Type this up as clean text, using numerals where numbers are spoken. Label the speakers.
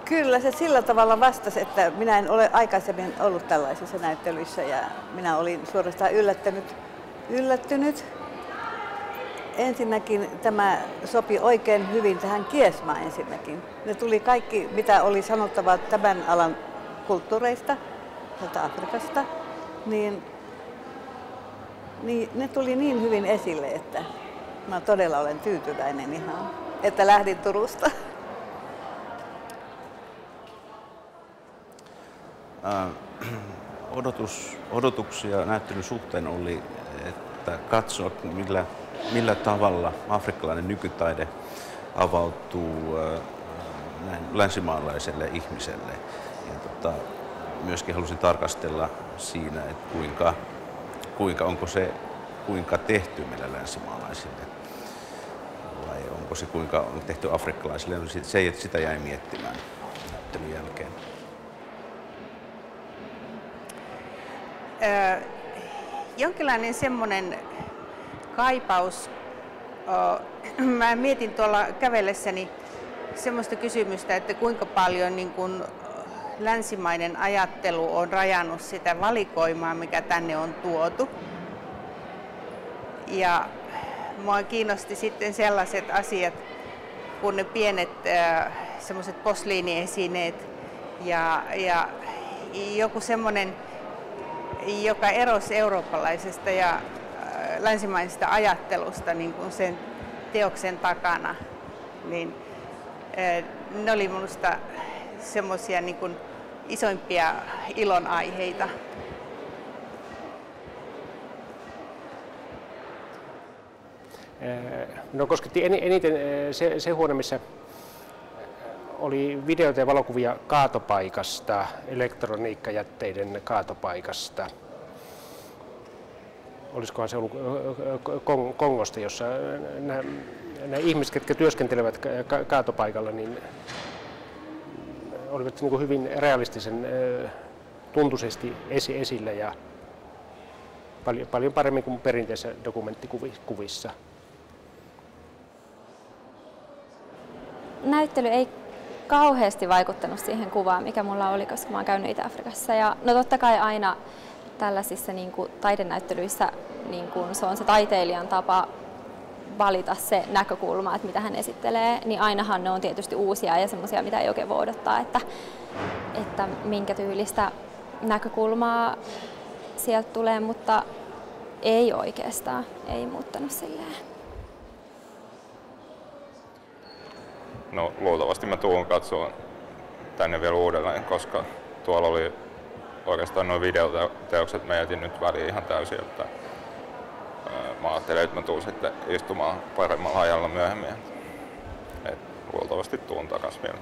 Speaker 1: Kyllä se sillä tavalla vastasi, että minä en ole aikaisemmin ollut tällaisissa näyttelyissä ja minä olin suorastaan yllättynyt. Ensinnäkin tämä sopi oikein hyvin tähän kiesmaan ensinnäkin. Ne tuli kaikki, mitä oli sanottava tämän alan kulttuureista, sieltä Afrikasta, niin ne tuli niin hyvin esille, että mä todella olen tyytyväinen ihan, että lähdin Turusta.
Speaker 2: Odotuksia näyttelyn suhteen oli, että katsoa millä tavalla afrikkalainen nykytaide avautuu näin länsimaalaiselle ihmiselle. Ja myöskin halusin tarkastella siinä, että kuinka tehty meillä länsimaalaisille vai onko se kuinka on tehty afrikkalaisille. Sitä jäi miettimään näyttelyn jälkeen.
Speaker 3: Jonkinlainen semmoinen kaipaus. Mä mietin tuolla kävellessäni semmoista kysymystä, että kuinka paljon niin kun länsimainen ajattelu on rajannut sitä valikoimaa, mikä tänne on tuotu. Ja mua kiinnosti sitten sellaiset asiat, kun ne pienet semmoiset posliiniesineet ja joku semmoinen, joka erosi eurooppalaisesta ja länsimaisesta ajattelusta niin kuin sen teoksen takana, niin ne oli minusta semmoisia niin kuin isoimpia ilonaiheita.
Speaker 4: No kosketti eniten se huone, missä oli videoita ja valokuvia kaatopaikasta, elektroniikkajätteiden kaatopaikasta. Olisikohan se ollut Kongosta, jossa nämä ihmiset, jotka työskentelevät kaatopaikalla, niin olivat niin kuin hyvin realistisen tuntuisesti esillä ja paljon paremmin kuin perinteisissä dokumenttikuvissa.
Speaker 5: Näyttely ei kauheasti vaikuttanut siihen kuvaan, mikä mulla oli, koska mä oon käynyt Itä-Afrikassa. Ja no totta kai aina tällaisissa niin kuin taidenäyttelyissä niin kuin se on se taiteilijan tapa valita se näkökulma, että mitä hän esittelee, niin ainahan ne on tietysti uusia ja semmoisia, mitä ei oikein voi odottaa, että minkä tyylistä näkökulmaa sieltä tulee, mutta ei oikeastaan, ei muuttanut silleen.
Speaker 6: No luultavasti mä tuun katsomaan tänne vielä uudelleen, koska tuolla oli oikeastaan nuo videoteokset mä jätin nyt väliin ihan täysin, että mä ajattelin, että mä tuun sitten istumaan paremmalla ajalla myöhemmin. Et luultavasti tuun takas vielä.